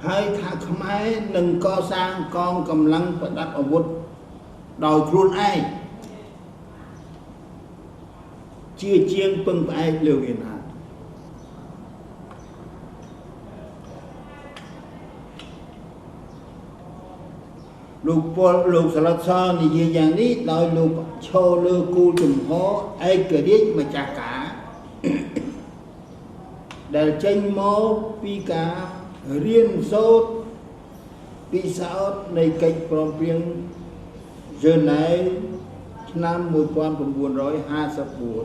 ហើយថាខ្មែរនឹងកសាងកងកម្លាំងប្រដាប់អាវុធដោយខ្លួនឯងជាជាងពឹងផ្អែកលើវៀតណាមលោកពលលោកស្លឹកសនិយាយយ៉ាងនេះដោយលោកឈរលើគូលជំហរឯករាជ្យម្ចាស់ការដែលចេញមកពីការរៀនសូត្រពិសោធន៍នៃកិច្ចព្រមព្រៀងហ្សឺណែវឆ្នាំ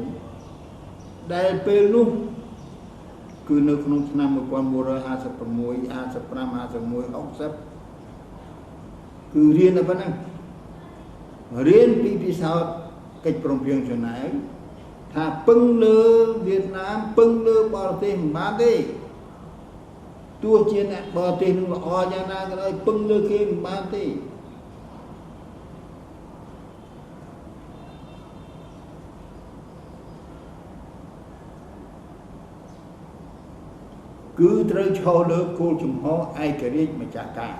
1954ដែលពេលនោះគឺនៅក្នុងឆ្នាំ1956 55 51 60គឺរៀនតែប៉ុណ្ណឹងរៀនពីពិសោធន៍កិច្ចព្រមព្រៀងហ្សឺណែវថាពឹងលើវៀតណាមពឹងលើបរទេសមិនបានទេទោះជាអ្នកបរទេសនឹងល្អយ៉ាងណាក៏ដោយពឹងលើគេមិនបានទេគឺត្រូវឈរលើគោលជំហរឯករាជ្យម្ចាស់ការ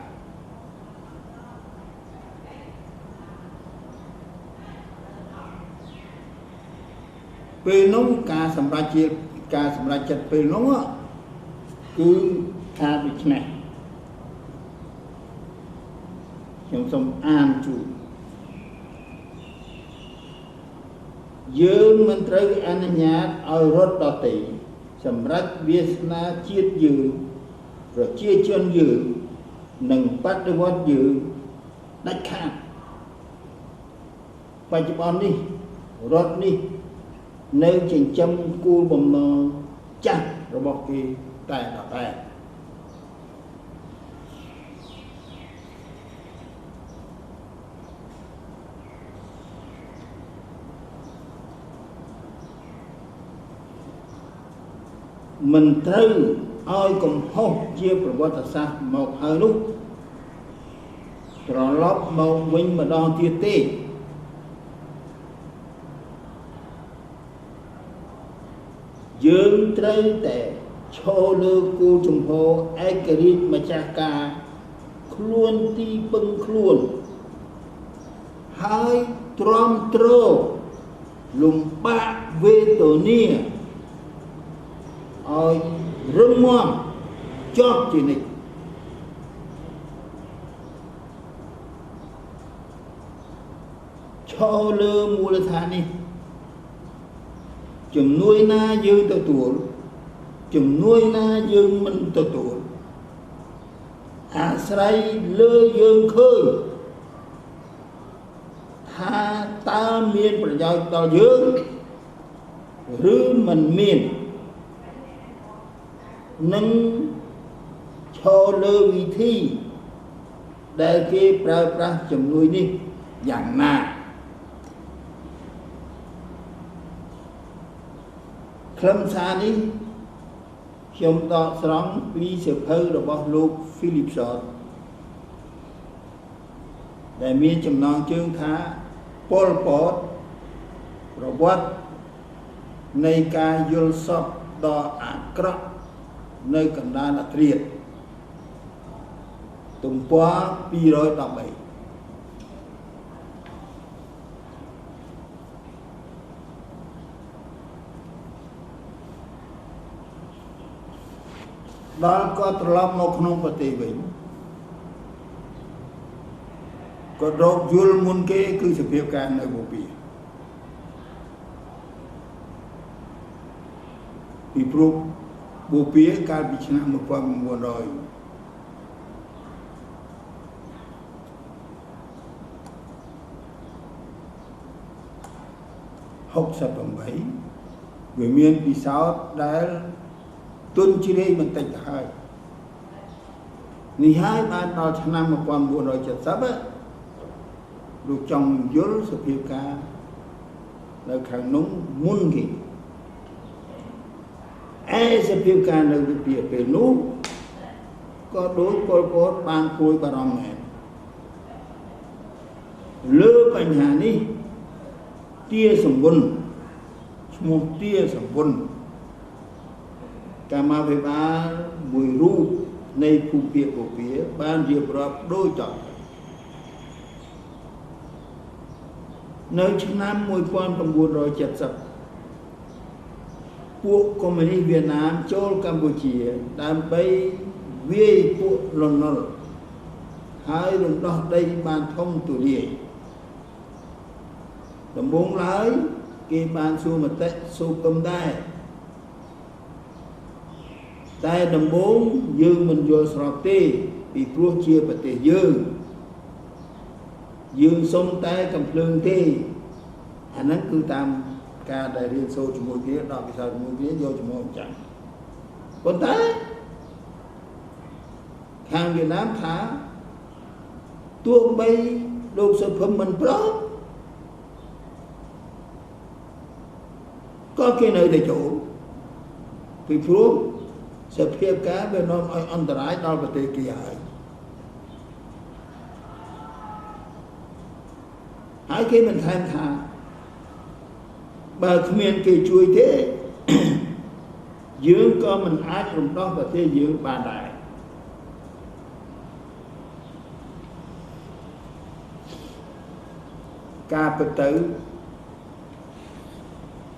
ពេលនោះការសម្រេចចិត្តពេលនោះគឺថាដូច្នេះខ្ញុំសូមអានជូនយើងមិនត្រូវអនុញ្ញាតឲ្យរដ្ឋដទៃសម្រាប់វាសនាជាតិយើងប្រជាជនយើងនិងបដិវត្តយើងដាច់ខាតបច្ចុប្បន្ននេះរដ្ឋនេះនៅចិញ្ចឹមគូលបំណងចាស់របស់គេតែដដែលមិនត្រូវឲ្យកំហុសជាប្រវត្តិសាស្ត្រមកហើយនោះត្រឡប់មកវិញម្ដងទៀតទេយើងត្រូវតែឈរលើគោលជំហរឯករាជ្យម្ចាស់ការខ្លួនទីពឹងខ្លួនហើយទ្រាំទ្រលំបាកវេទនាឲ្យរឹងមាំជាប់ជានិច្ចឈរលើមូលដ្ឋាននេះជំនួយណាយើងទទួលជំនួយណាយើងមិនទទួលអាស្រ័យលើយើងឃើញថាតើមានប្រយោជន៍ដល់យើងឬមិនមាននឹងឈរលើវិធីដែលគេប្រើប្រាស់ជំនួយនេះយ៉ាងណាខ្លឹមសារនេះខ្ញុំដកស្រង់ពីសៀវភៅរបស់លោក Philip Short ដែលមានចំណងជើងថាប៉ុល ពតប្រវត្តិនៃការយល់សប្តិដ៏អាក្រក់នៅកណ្ដាលអធ្រាត្រទំព័រ213ដល់គាត់ត្រឡប់មកក្នុងប្រទេសវិញគាត់រកយល់មុនគេគឺសភាពការនៅបូព៌ាពីព្រោះបូព៌ាកាលពីឆ្នាំ1900វាមានពិសោធន៍ដែលទុនជ្រាយបន្តិចទៅហើយនេះហើយបានដល់ឆ្នាំ1970លោកចង់យល់សភាពការនៅខាងនោះមុនគេសភាពការនៅវិទ្យាពេលនោះក៏ដោយប៉ុល ពតបានគួរបារម្ភមែនលើបញ្ហានេះទាសម្បុនឈ្មោះទាសម្បុនកម្មាភិបាលមួយរូប នៃភូមិភាគបូព៌ាបានរៀបរាប់ដូចតទៅនៅឆ្នាំ1970ពួកកុម្មុយនីសវៀតណាមចូលកម្ពុជាដើម្បីវាយពួកលន់នល់ហើយរំដោះដីបានធំទូលាយដំបូងឡើយគេបានសួរមតិសូកឹមដែរតែដំបូងយើងមិនយល់ស្របទេពីព្រោះជាប្រទេសយើងសុំតែកំភ្លើងទេអាហ្នឹងគឺតាមការដែលរៀនសូត្រជាមួយគ្នាដល់ពិសោធន៍ជាមួយគ្នាយកជាមួយអញ្ចឹងប៉ុន្តែខាងវៀតណាមថាទោះបីលោកសុភឹមមិនព្រមក៏គេនៅតែចូលពីព្រោះសភាពការវានាំឲ្យអន្តរាយដល់ប្រទេសគេហើយគេមិនថែមថាបើគ្មានគេជួយទេយើងក៏មិនអាចរំដោះប្រទេសយើងបានដែរការពិតទៅ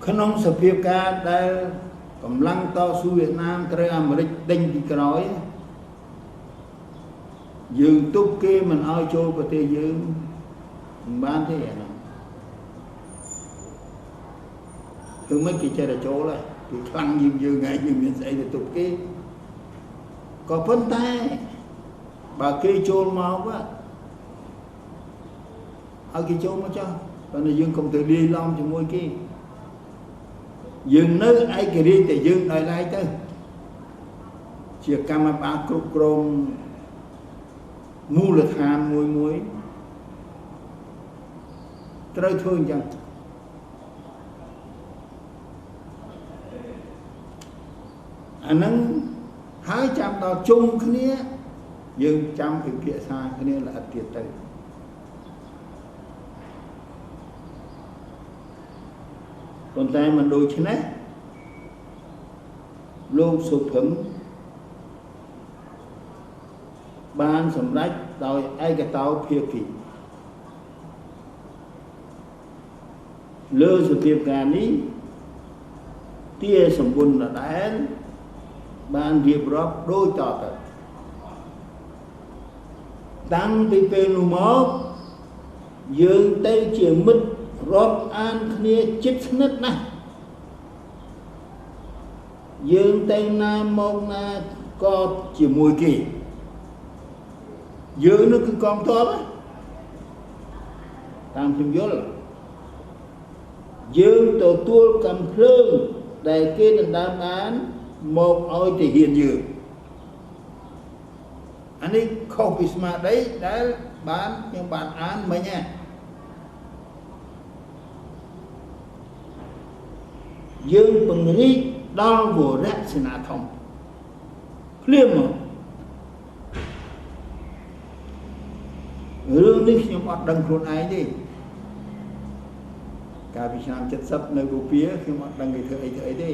ក្នុងសភាពការដែលកម្លាំងតស៊ូវៀតណាមត្រូវអាមេរិកដេញពីក្រោយយើងទប់គេមិនឲ្យចូលប្រទេសយើងមិនបានទេអានោះគឺមិនគេចេះតែចូលហើយគឺខ្លាំងយើងហើយយើងមានស្អីទៅទប់គេក៏ប៉ុន្តែបើគេចូលមកឲ្យគេចូលមកចុះប៉ុន្តែយើងកុំទៅលាយឡំជាមួយគេយើងនៅឯករាជ្យតែយើងដោយឡែកទៅជាកម្មបាលគ្រប់គ្រងមូលដ្ឋានមួយត្រូវធ្វើអញ្ចឹងអាហ្នឹងហើយចាំដល់ជុំគ្នាយើងចាំពិភាក្សាគ្នាល្អិតទៀតទៅប៉ុន្តែមិនដូច្នេះលោកសុភឹមបានសម្រេចដោយឯកតោភាគីលើសភាពការនេះទាសម្បុនដដែលបានរៀបរាប់ដូចតទៅតាំងពីពេលនោះមកយើងទៅជាមិត្តរាប់អានគ្នាជិតស្និទ្ធណាស់យើងទៅណាមកណាក៏ជាមួយគេយើងនោះគឺកងទ័ពតាមខ្ញុំយល់យើងទទួលកំភ្លើងដែលគេដណ្ដើមបានមកឲ្យទាហានយើងអានេះខុសពីស្មារតីដែលបានខ្ញុំបានអានមិញហ្នឹងយើងពង្រីកដល់វរៈសេនាធំភ្លាមមករឿងនេះខ្ញុំអត់ដឹងខ្លួនឯងទេកាលពីឆ្នាំ70នៅបូព៌ាខ្ញុំអត់ដឹងគេធ្វើអីទេ